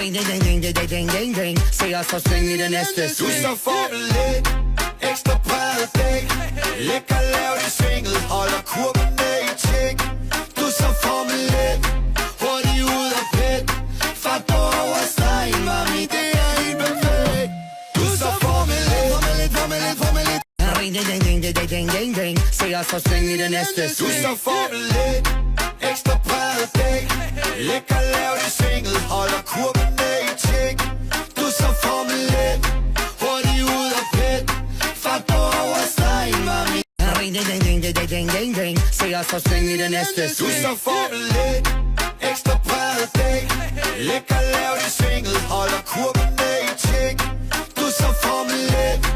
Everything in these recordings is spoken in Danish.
Ring, ding, ding, ding, ding, ding, ding, ding. Se os så swing i det næste Du swing. så Formel 1, ekstra bræde dæk. Lækker lavt i svinget, holder kurvene i tjek. Du så Formel 1, hurtig ud af pit. Fart på over stregen, mami, det er helt perfekt. Du så Formel 1, Formel 1, Formel 1, Formel 1. Ring, ding, ding, ding, ding, ding, ding, ding. Se os så swing i det næste Du swing. så Formel 1, ekstra bræde dæk. Lækker lavt i svinget, holder kurvene i tjek. Du så Formel 1, hurtig ud af pit. Fart på over stregen, mami. Ring, ding, ding, ding, ding, ding, ding, ding. Se os så swing i det næste Du swing. så Formel 1, ekstra bræde dæk. Lækker lavt i svinget, holder kurvene i tjek. Du så Formel 1,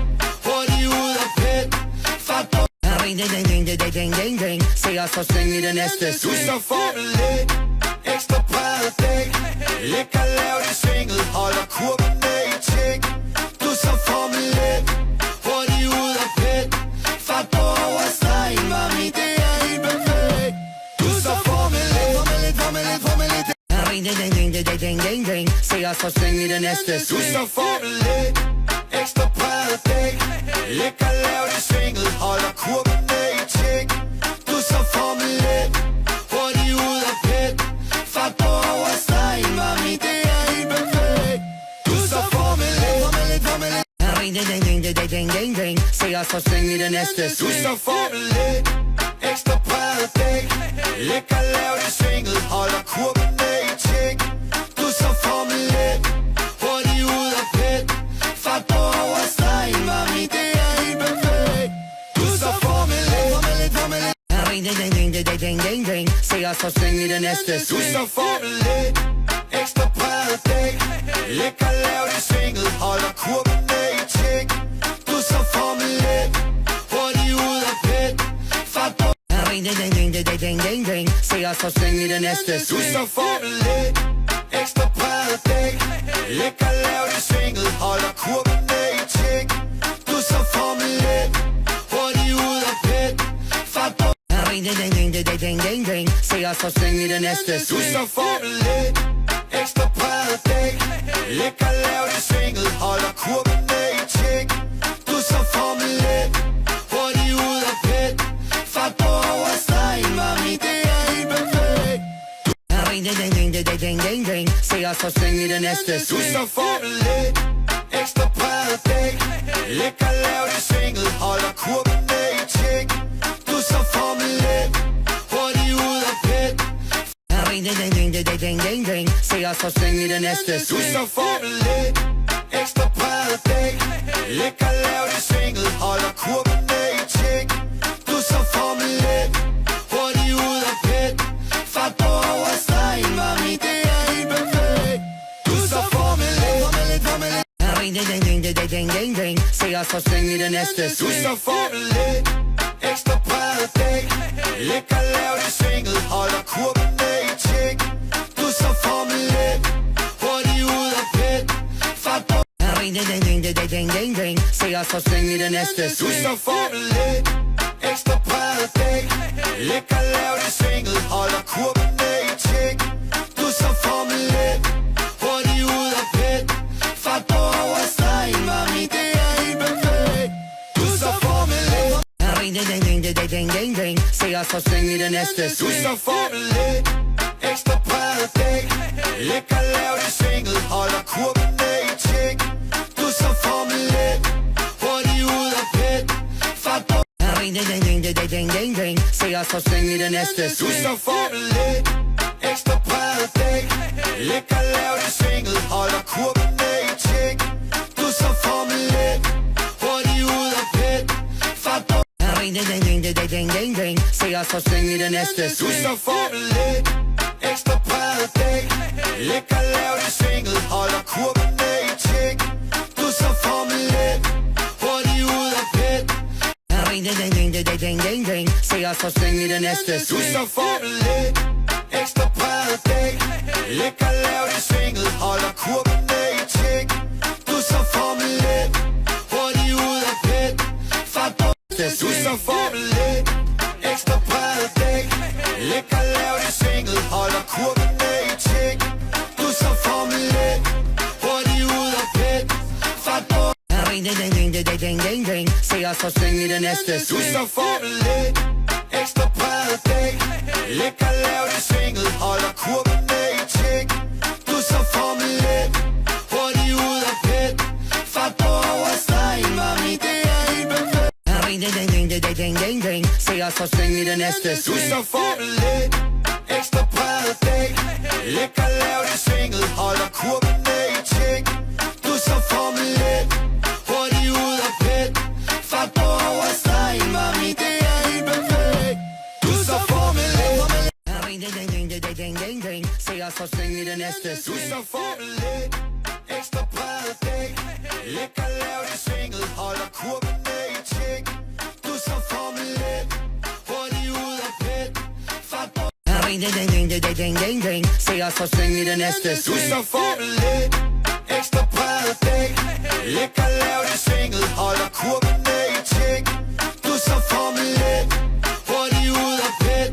hurtig ud af pit. Fart på. Ring, ding, ding, ding, ding, ding, ding, ding. Se os så swing i det næste Du swing. så Formel 1, ekstra bræde dæk. Lækker lavt i svinget, holder kurvene i tjek. Du så Formel 1, hurtig ud af pit. Fart på over stregen, mami, det er helt perfekt. Du så Formel 1, Formel 1, Formel 1, Formel 1. Ring, ding, ding, ding, ding, ding, ding, ding. Se os så swing i det næste Du swing. så Formel 1, ekstra bræde dæk. Lækker lavt i svinget, holder kurvene i tjek. Du så Formel 1, hurtig ud af pit. Fart på over stregen, mami, det er helt perfekt. Du så Formel 1, Formel 1, Formel 1. Ring, ding, ding, ding, ding, ding, ding, ding. Se os så swing i det næste Du swing. så Formel 1, ekstra bræde dæk. Lækker lavt i svinget, holder kurvene i tjek. Du så Formel 1, hurtig ud af pit. Fart på over stregen, mami, det er helt perfekt. Du så Formel 1, Formel 1, Formel 1. Ring, ding, ding, ding, ding, ding, ding, ding. Se os så swing i det næste Du swing. så Formel 1, ekstra bræde dæk. Lækker lavt i svinget, holder kurvene i tjek. Du så Formel 1, hurtig ud af pit. Fart på. Ring, ding, ding, ding, ding, ding, ding, ding. Se os så swing i det næste Du swing. så Formel 1, ekstra bræde dæk. Lækker lavt i svinget, holder kurvene i tjek. Du så Formel 1, hurtig ud af pit. Fart på. Ring, ding, ding, ding, ding, ding, ding, ding. Se os så swing i det næste Du swing. så Formel 1, ekstra bræde dæk. Lækker lavt i svinget, holder kurvene i tjek. Du så Formel 1, hurtig ud af pit. Fart på over stregen, mami, det er helt perfekt. Ring, ding, ding, ding, ding, ding, ding, ding. Se os så swing i det næste Du swing. så Formel 1, ekstra bræde dæk. Lækker lavt i svinget, holder kurvene i tjek. Du så Formel 1, hurtig ud af pit. Ring, ding, ding, ding, ding, ding, ding, ding. Se os så swing i det næste Du swing. så Formel 1, ekstra bræde dæk. Lækker lavt i svinget, holder kurvene i tjek. Du så Formel 1, hurtig ud af pit. Fart på over stregen, mami, det er helt perfekt. Du så Formel 1, Formel 1, Formel 1. Ring, ding, ding, ding, ding, ding, ding, ding. Se os så swing i det næste Du swing. så Formel 1, ekstra bræde dæk. Lækker lavt i svinget, holder kurvene i tjek. Du så Formel 1, hurtig ud af pit. Fart på. Ring, ding, ding, ding, ding, ding, ding, ding. Se os så swing i det næste Du swing. så Formel 1, ekstra bræde dæk. Lækker lavt i svinget, holder kurvene i tjek. Du så Formel 1, hurtig ud af pit. Fart på over stregen, mami, det er helt perfekt. Du så Formel 1. Ring, ding, ding, ding, ding, ding, ding, ding. Se os så swing i det næste Du swing. så Formel 1, ekstra bræde dæk. Lækker lavt i svinget, holder kurvene i tjek. Du så Formel 1, hurtig ud af pit. Fart på. Ring, ding, ding, ding, ding, ding, ding, ding. Se os så swing i det næste Du swing. så Formel 1, ekstra bræde dæk. Lækker lavt i svinget, holder kurvene i tjek. Du så Formel 1, hurtig ud af pit. Fart på. Ring, ding, ding, ding, ding, ding, ding, ding. Se os så swing i det næste Du swing. så Formel 1, ekstra bræde dæk. Lækker lavt i svinget, holder kurvene i tjek. Du så Formel 1, hurtig ud af pit. Ring, ding, ding, ding, ding, ding, ding, ding. Se os så swing i det næste Du swing. så Formel 1, ekstra bræde dæk. Lækker lavt i svinget, holder kurvene i tjek. Du så Formel 1, hurtig ud af pit. Fart på. Du så Formel 1, ekstra bræde dæk. Lækker lavt i svinget, holder kurvene i tjek. Du så Formel 1, ding, ding, ding, ding, ding. Se os så svinge i det næste Du sving. så Formel 1, ekstra bræde dæk. Lækker lavt i svinget, holder kurven ned i tjek. Du så Formel 1, hurtig ud af pit. Fart på overstregen, mami, det er helt perfekt. Ding, ding, ding, ding, ding, ding, ding, ding. Se os så svinge i det næste Du sving. så Formel 1, ekstra bræde dæk. Lækker lavt i svinget, holder kurven ned i tjek. Du så Formel 1, hurtig ud af pit. Fart på overstregen, mami, det er helt perfekt. Du så Formel 1. Ding, ding, ding, ding, ding, ding, ding, ding. Se os så svinge i det næste Du sving. så Formel 1, ekstra bræde dæk. Lækker lavt i svinget, holder kurven ned i tjek. Du så Formel 1, hurtig ud af pit. Fart på. Ding, ding, ding, ding, ding, ding, ding, ding. Se os så svinge i det næste Du sving. så Formel 1, ekstra bræde dæk. Lækker lavt i svinget, holder kurven ned i tjek. Du så Formel 1, hurtig ud af pit.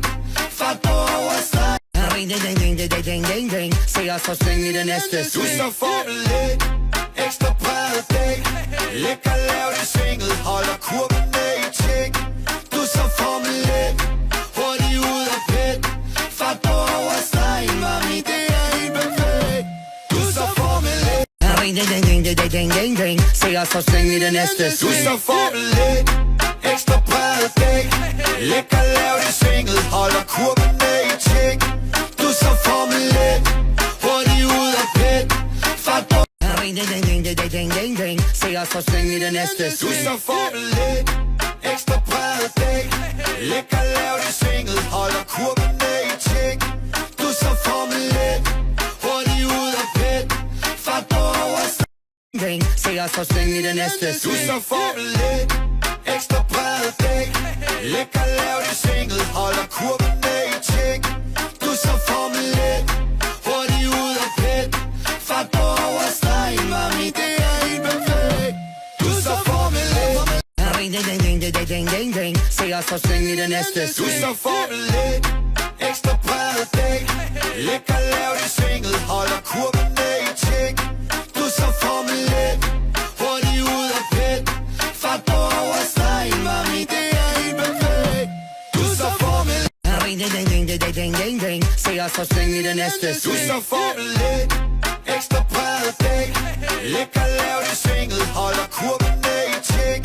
Fart på overstregen. Ding, ding, ding, ding, ding, ding, ding, ding. Se os så svinge i det næste Du sving. så Formel 1, ekstra bræde dæk. Lækker lavt i svinget, holder kurven ned i tjek. Du så Formel 1, hurtig ud af pit. Fart på overstregen, mami, det er helt perfekt. Du så Formel 1. Ding, ding, ding, ding, ding, ding, ding, ding. Se os så svinge i det næste Du sving. så Formel 1, ekstra bræde dæk. Lækker lavt i svinget, holder kurven ned i tjek. Du så Formel 1, hurtig ud af pit. Fart på. Ding, ding, ding, ding, ding, ding, ding, ding. Se os så svinge i det næste Du sving. så Formel 1, ekstra bræde dæk. Lækker lavt i svinget, holder kurven ned i tjek. Du så Formel 1, hurtig ud af pit. Fart på overstregen. Ding, se os så svinge i det næste Du sving. så Formel 1, ekstra bræde dæk. Lækker lavt i svinget, holder kurven ned i tjek. Du så Formel 1, hurtig ud af pit. Fart på overstregen, mami, det er helt perfekt. Du så Formel 1. Ding, ding, ding, ding, ding, ding, ding, ding. Se os så svinge i det næste Du sving. så Formel 1, ekstra bræde dæk. Lækker lavt i svinget, holder kurven ned i tjek. Du så Formel 1, hurtig ud af pit. Fart på overstregen, mami, det er helt perfekt. Du så Formel 1. Ding, ding, ding, ding, ding, ding, ding, ding. Se os så svinge i det næste Du sving. så Formel 1, ekstra bræde dæk. Lækker lavt i svinget, holder kurven ned i tjek.